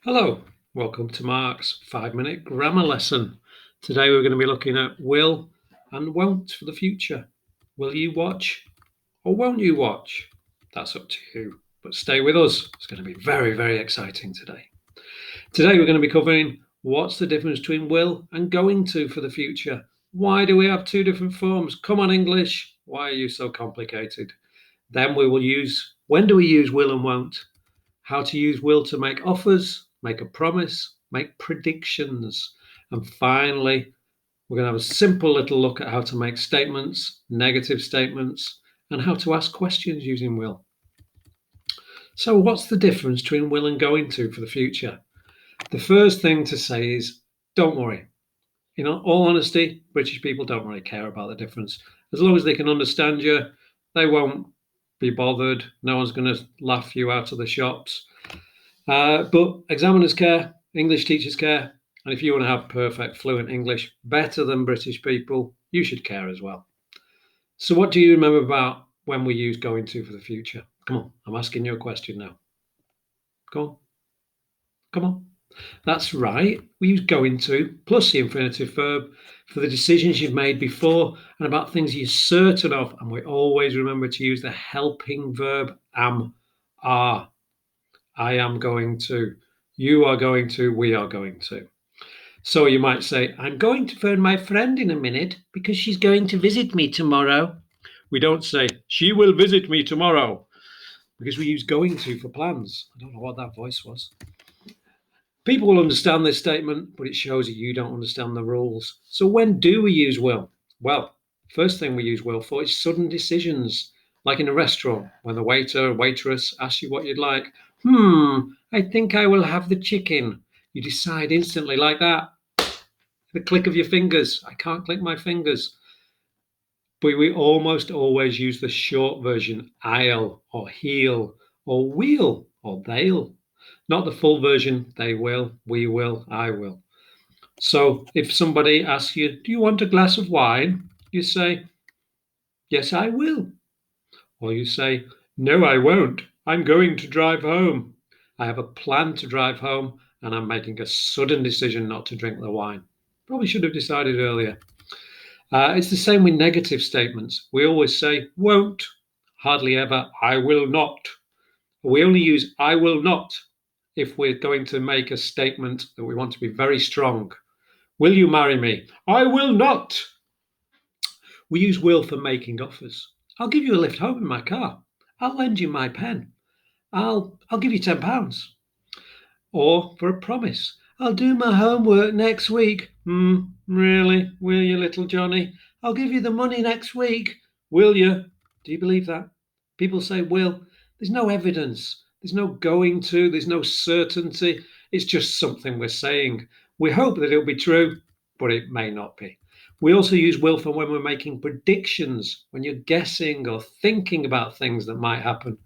Hello, welcome to Mark's 5-minute grammar lesson. Today we're going to be looking at will and won't for the future. Will you watch or won't you watch? That's up to you, but stay with us. It's going to be very, very exciting today. Today we're going to be covering what's the difference between will and going to for the future. Why do we have two different forms? Come on, English. Why are you so complicated? Then we will use when do we use will and won't? How to use will to make offers, make a promise, make predictions. And finally, we're going to have a simple little look at how to make statements, negative statements, and how to ask questions using will. So, what's the difference between will and going to for the future? The first thing to say is don't worry. In all honesty, British people don't really care about the difference. As long as they can understand you, they won't be bothered. No one's going to laugh you out of the shops. But examiners care, English teachers care, and if you want to have perfect, fluent English, better than British people, you should care as well. So, what do you remember about when we use going to for the future? Come on, I'm asking you a question now. Come on. That's right. We use going to plus the infinitive verb for the decisions you've made before and about things you're certain of. And we always remember to use the helping verb am, are. I am going to, you are going to, we are going to. So you might say, I'm going to phone my friend in a minute because she's going to visit me tomorrow. We don't say, she will visit me tomorrow because we use going to for plans. I don't know what that voice was. People will understand this statement, but it shows that you don't understand the rules. So when do we use will? Well, first thing we use will for is sudden decisions, like in a restaurant when the waiter or waitress asks you what you'd like. I think I will have the chicken. You decide instantly like that. The click of your fingers. I can't click my fingers. But we almost always use the short version, I'll or he'll or we'll or they'll. Not the full version, they will, we will, I will. So if somebody asks you, do you want a glass of wine? You say, yes, I will. Or you say, no, I won't. I'm going to drive home. I have a plan to drive home and I'm making a sudden decision not to drink the wine. Probably should have decided earlier. It's the same with negative statements. We always say won't, hardly ever I will not. We only use I will not if we're going to make a statement that we want to be very strong. Will you marry me? I will not. We use will for making offers. I'll give you a lift home in my car. I'll lend you my pen. I'll give you £10. Or for a promise. I'll do my homework next week. Really? Will you, little Johnny? I'll give you the money next week. Will you? Do you believe that? People say will. There's no evidence. There's no going to. There's no certainty. It's just something we're saying. We hope that it'll be true, but it may not be. We also use will for when we're making predictions, when you're guessing or thinking about things that might happen.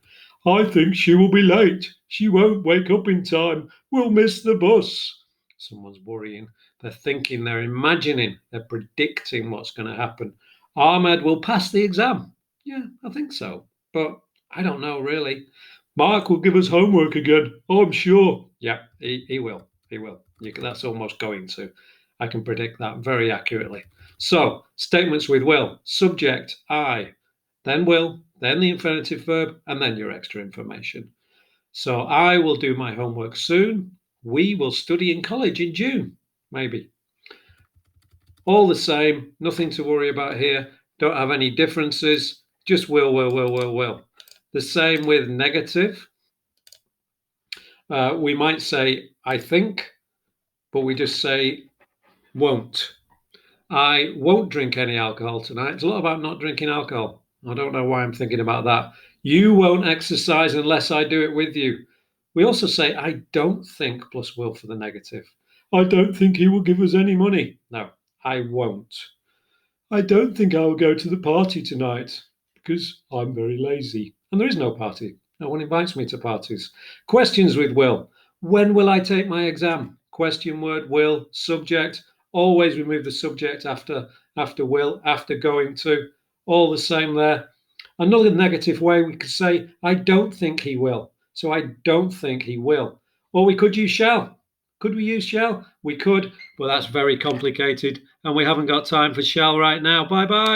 I think she will be late. She won't wake up in time. We'll miss the bus. Someone's worrying. They're thinking, they're imagining, they're predicting what's going to happen. Ahmed will pass the exam. Yeah, I think so. But I don't know really. Mark will give us homework again. I'm sure. Yeah, he will. He will. That's almost going to. I can predict that very accurately. So, statements with will. Subject, I. Then will, then the infinitive verb, and then your extra information. So I will do my homework soon. We will study in college in June, maybe. All the same, nothing to worry about here. Don't have any differences. Just will. The same with negative. We might say, I think, but we just say won't. I won't drink any alcohol tonight. It's a lot about not drinking alcohol. I don't know why I'm thinking about that. You won't exercise unless I do it with you. We also say, I don't think plus will for the negative. I don't think he will give us any money. No, I won't. I don't think I will go to the party tonight because I'm very lazy. And there is no party. No one invites me to parties. Questions with will. When will I take my exam? Question word, will, subject. Always remove the subject after will, after going to. All the same there. Another negative way we could say, I don't think he will. So I don't think he will. Or we could use shall. Could we use shall? We could, but that's very complicated, and we haven't got time for shall right now. Bye bye.